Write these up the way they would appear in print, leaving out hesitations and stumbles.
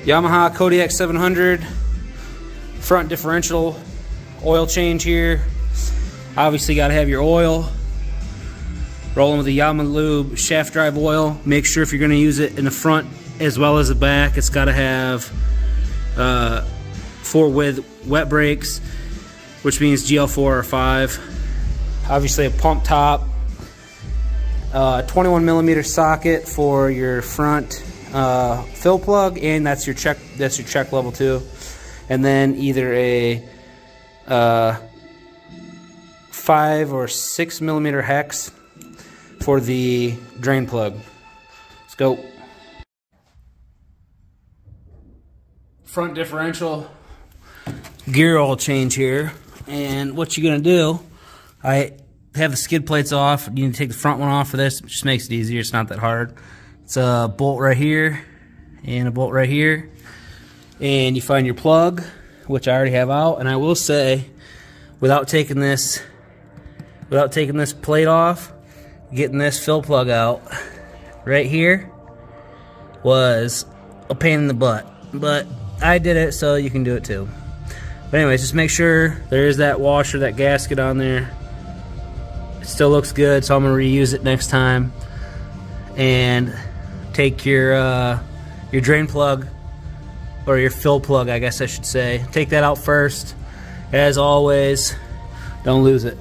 Yamaha Kodiak 700, front differential oil change here. Obviously got to have your oil. Rolling with the Yamaha Lube shaft drive oil. Make sure if you're going to use it in the front as well as the back, it's got to have 4 with wet brakes, which means GL4 or 5. Obviously a pump top, 21mm socket for your front fill plug, and that's your check level too. And then either a 5 or 6mm hex for the drain plug. Let's go. Front differential gear oil change here, and what you're gonna do, I have the skid plates off. You need to take the front one off for this. It just makes it easier. It's not that hard. It's a bolt right here and a bolt right here, and you find your plug, which I already have out. And I will say, without taking this plate off, getting this fill plug out right here was a pain in the butt, but I did it, so you can do it too. But anyways, just make sure there is that washer, that gasket on there. It still looks good, so I'm gonna reuse it next time. And take your drain plug, or your fill plug, I guess I should say. Take that out first, as always. Don't lose it.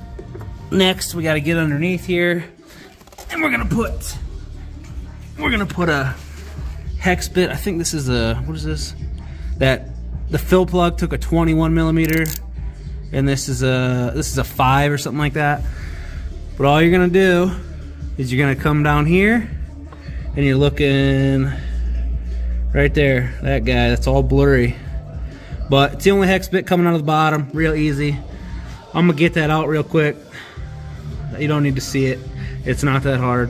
Next, we got to get underneath here, and we're gonna put a hex bit. I think this is a, what is this? The fill plug took a 21mm, and this is a 5 or something like that. But all you're gonna do is you're gonna come down here, and you're looking right there. That guy, that's all blurry, but it's the only hex bit coming out of the bottom. Real easy. I'm gonna get that out real quick. You don't need to see it. It's not that hard.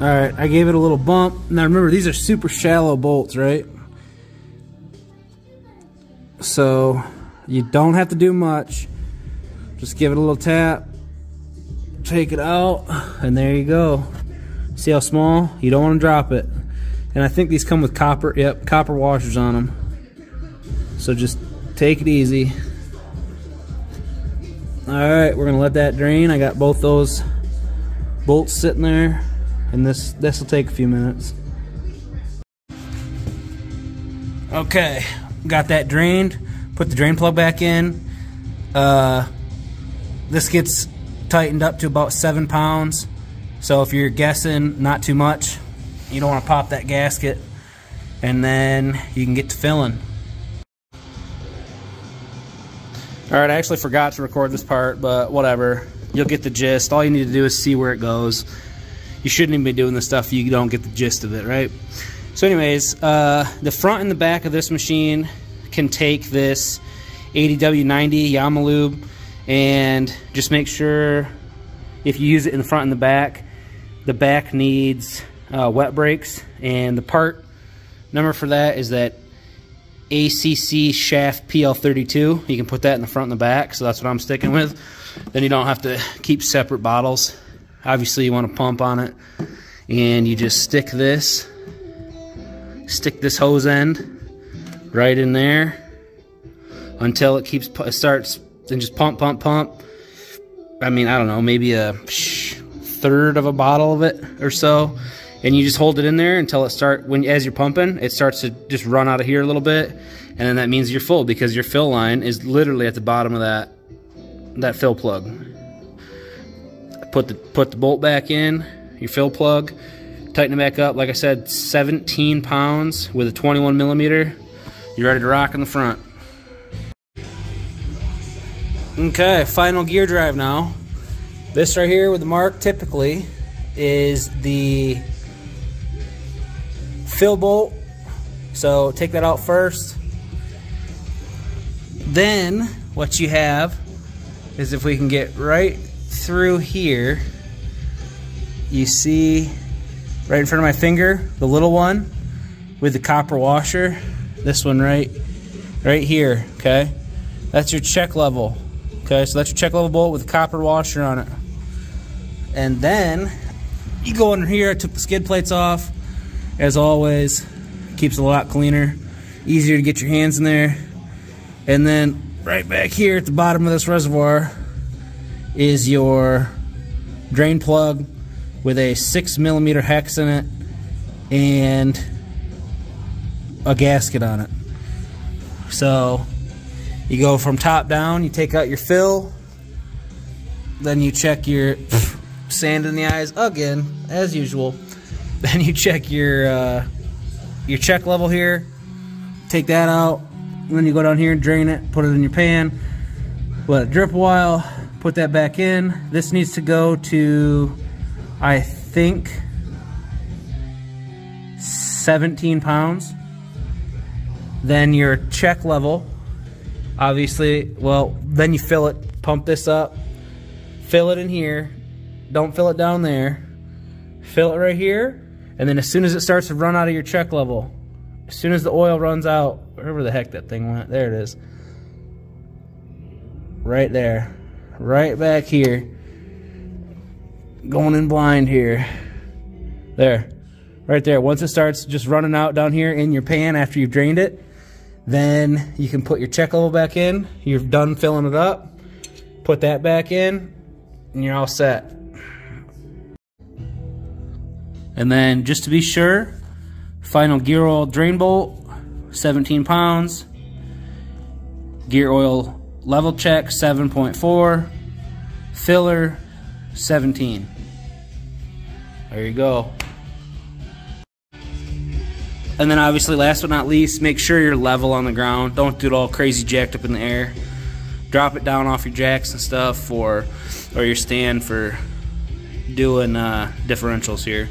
Alright, I gave it a little bump. Now remember, these are super shallow bolts, right? So you don't have to do much. Just give it a little tap, take it out, and there you go. See how small? You don't want to drop it. And I think these come with copper, yep, copper washers on them. So just take it easy. Alright, we're gonna let that drain. I got both those bolts sitting there, and this will take a few minutes. Okay, got that drained. Put the drain plug back in. This gets tightened up to about 7 pounds. So if you're guessing, not too much. You don't want to pop that gasket, and then you can get to filling. Alright, I actually forgot to record this part, but whatever. You'll get the gist. All you need to do is see where it goes. You shouldn't even be doing this stuff if you don't get the gist of it, right? So anyways, the front and the back of this machine can take this 80W90 Yamaha Lube, and just make sure if you use it in the front and the back needs wet brakes, and the part number for that is that ACC shaft PL32. You can put that in the front and the back, so that's what I'm sticking with. Then you don't have to keep separate bottles. Obviously you want to pump on it, and you just stick this hose end right in there until it starts, and just pump. I mean, I don't know, maybe a third of a bottle of it or so, and you just hold it in there until it as you're pumping, it starts to just run out of here a little bit, and then that means you're full, because your fill line is literally at the bottom of that fill plug. Put the bolt back in, your fill plug, tighten it back up. Like I said, 17 pounds with a 21mm. You're ready to rock in the front. Okay, final gear drive now. This right here with the mark typically is the fill bolt. So take that out first. Then what you have is, if we can get right through here, you see right in front of my finger, the little one with the copper washer. This one right here, okay? That's your check level. Okay, so that's your check level bolt with a copper washer on it. And then you go under here, I took the skid plates off, as always. Keeps it a lot cleaner, easier to get your hands in there. And then right back here at the bottom of this reservoir is your drain plug with a 6mm hex in it and a gasket on it. So you go from top down, you take out your fill, then you check your sand in the eyes again, as usual. Then you check your check level here, take that out, and then you go down here and drain it, put it in your pan, let it drip a while, put that back in. This needs to go to, I think, 17 pounds. Then your check level, obviously, well, then you fill it, pump this up, fill it in here, don't fill it down there, fill it right here, and then as soon as it starts to run out of your check level, as soon as the oil runs out, wherever the heck that thing went, there it is, right there, right back here, going in blind here, there, right there. Once it starts just running out down here in your pan after you've drained it, then you can put your check level back in. You're done filling it up, put that back in, and you're all set. And then just to be sure, final gear oil drain bolt, 17 pounds. Gear oil level check, 7.4. Filler, 17. There you go. And then obviously, last but not least, make sure you're level on the ground. Don't do it all crazy jacked up in the air. Drop it down off your jacks and stuff, or your stand for doing differentials here.